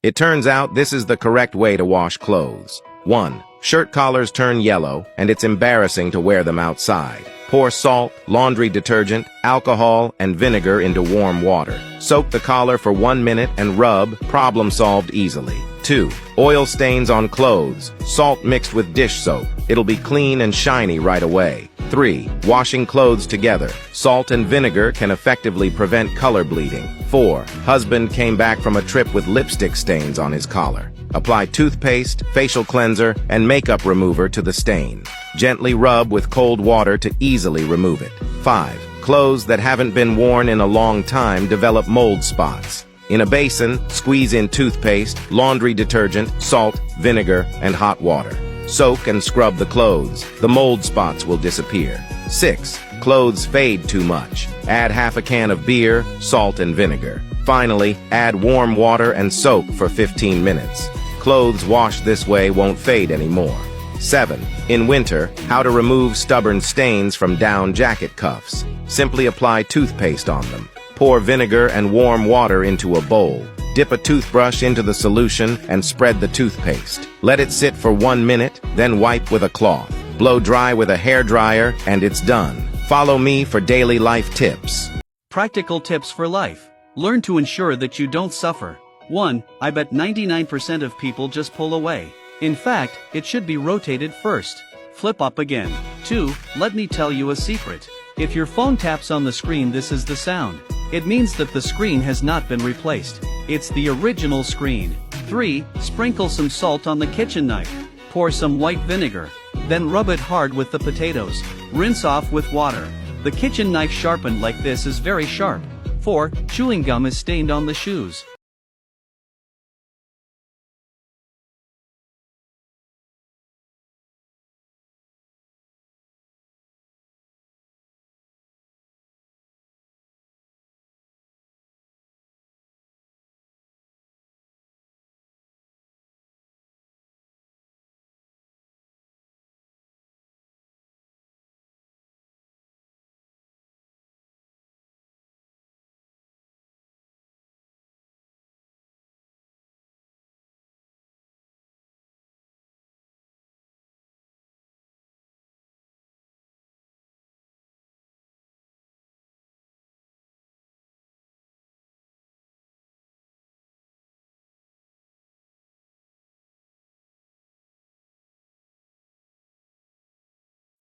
It turns out this is the correct way to wash clothes. 1. Shirt collars turn yellow, and it's embarrassing to wear them outside. Pour salt, laundry detergent, alcohol, and vinegar into warm water. Soak the collar for 1 minute and rub, problem solved easily. 2. Oil stains on clothes, salt mixed with dish soap. It'll be clean and shiny right away. 3. Washing clothes together. Salt and vinegar can effectively prevent color bleeding. 4. Husband came back from a trip with lipstick stains on his collar. Apply toothpaste, facial cleanser, and makeup remover to the stain. Gently rub with cold water to easily remove it. 5. Clothes that haven't been worn in a long time develop mold spots. In a basin, squeeze in toothpaste, laundry detergent, salt, vinegar, and hot water. Soak and scrub the clothes. The mold spots will disappear. 6. Clothes fade too much. Add half a can of beer, salt, and vinegar. Finally, add warm water and soak for 15 minutes. Clothes washed this way won't fade anymore. 7. In winter, how to remove stubborn stains from down jacket cuffs. Simply apply toothpaste on them. Pour vinegar and warm water into a bowl. Dip a toothbrush into the solution and spread the toothpaste. Let it sit for 1 minute, then wipe with a cloth. Blow dry with a hairdryer, and it's done. Follow me for daily life tips. Practical tips for life. Learn to ensure that you don't suffer. 1. I bet 99% of people just pull away. In fact, it should be rotated first. Flip up again. 2. Let me tell you a secret. If your phone taps on the screen, this is the sound. It means that the screen has not been replaced. It's the original screen. 3. Sprinkle some salt on the kitchen knife. Pour some white vinegar. Then rub it hard with the potatoes. Rinse off with water. The kitchen knife sharpened like this is very sharp. 4. Chewing gum is stained on the shoes.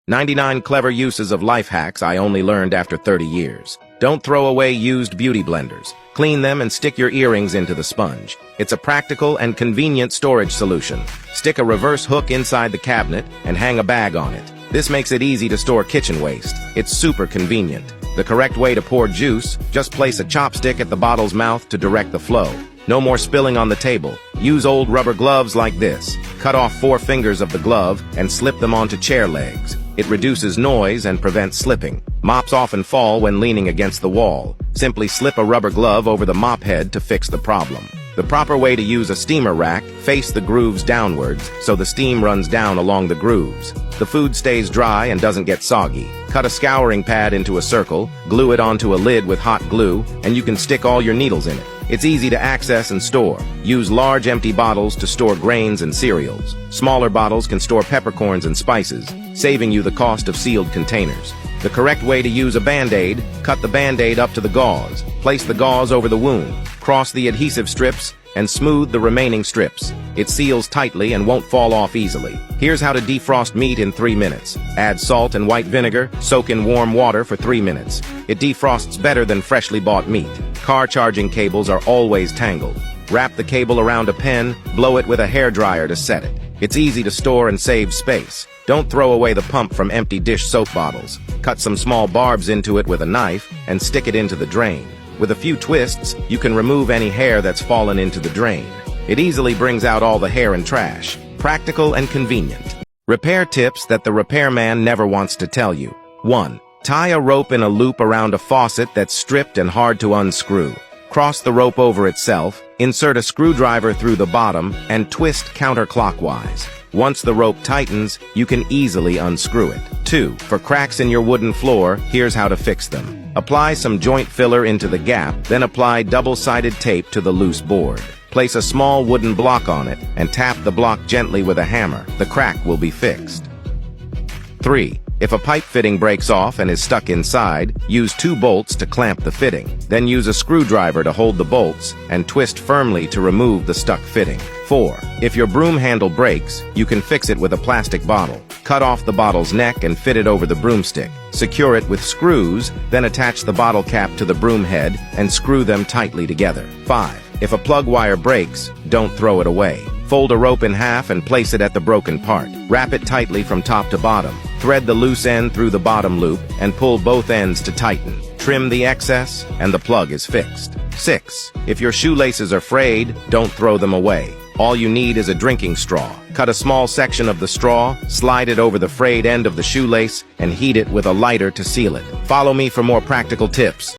"99 clever uses of life hacks I only learned after 30 years. Don't throw away used beauty blenders. Clean them and stick your earrings into the sponge. It's a practical and convenient storage solution. Stick a reverse hook inside the cabinet and hang a bag on it. This makes it easy to store kitchen waste. It's super convenient. The correct way to pour juice, just place a chopstick at the bottle's mouth to direct the flow. No more spilling on the table. Use old rubber gloves like this. Cut off 4 fingers of the glove and slip them onto chair legs. It reduces noise and prevents slipping. Mops often fall when leaning against the wall. Simply slip a rubber glove over the mop head to fix the problem. The proper way to use a steamer rack, face the grooves downwards so the steam runs down along the grooves. The food stays dry and doesn't get soggy. Cut a scouring pad into a circle, glue it onto a lid with hot glue, and you can stick all your needles in it. It's easy to access and store. Use large empty bottles to store grains and cereals. Smaller bottles can store peppercorns and spices, saving you the cost of sealed containers. The correct way to use a Band-Aid: cut the Band-Aid up to the gauze. Place the gauze over the wound. Cross the adhesive strips and smooth the remaining strips. It seals tightly and won't fall off easily. Here's how to defrost meat in 3 minutes. Add salt and white vinegar, soak in warm water for 3 minutes. It defrosts better than freshly bought meat. Car charging cables are always tangled. Wrap the cable around a pen, blow it with a hairdryer to set it. It's easy to store and save space. Don't throw away the pump from empty dish soap bottles. Cut some small barbs into it with a knife and stick it into the drain. With a few twists, you can remove any hair that's fallen into the drain. It easily brings out all the hair and trash. Practical and convenient. Repair tips that the repairman never wants to tell you. 1. Tie a rope in a loop around a faucet that's stripped and hard to unscrew. Cross the rope over itself, insert a screwdriver through the bottom, and twist counterclockwise. Once the rope tightens, you can easily unscrew it. 2. For cracks in your wooden floor, here's how to fix them. Apply some joint filler into the gap, then apply double-sided tape to the loose board. Place a small wooden block on it and tap the block gently with a hammer. The crack will be fixed. 3. If a pipe fitting breaks off and is stuck inside, use 2 bolts to clamp the fitting. Then use a screwdriver to hold the bolts and twist firmly to remove the stuck fitting. 4. If your broom handle breaks, you can fix it with a plastic bottle. Cut off the bottle's neck and fit it over the broomstick. Secure it with screws, then attach the bottle cap to the broom head and screw them tightly together. 5. If a plug wire breaks, don't throw it away. Fold a rope in half and place it at the broken part. Wrap it tightly from top to bottom. Thread the loose end through the bottom loop and pull both ends to tighten. Trim the excess and the plug is fixed. 6. If your shoelaces are frayed, don't throw them away. All you need is a drinking straw. Cut a small section of the straw, slide it over the frayed end of the shoelace, and heat it with a lighter to seal it. Follow me for more practical tips.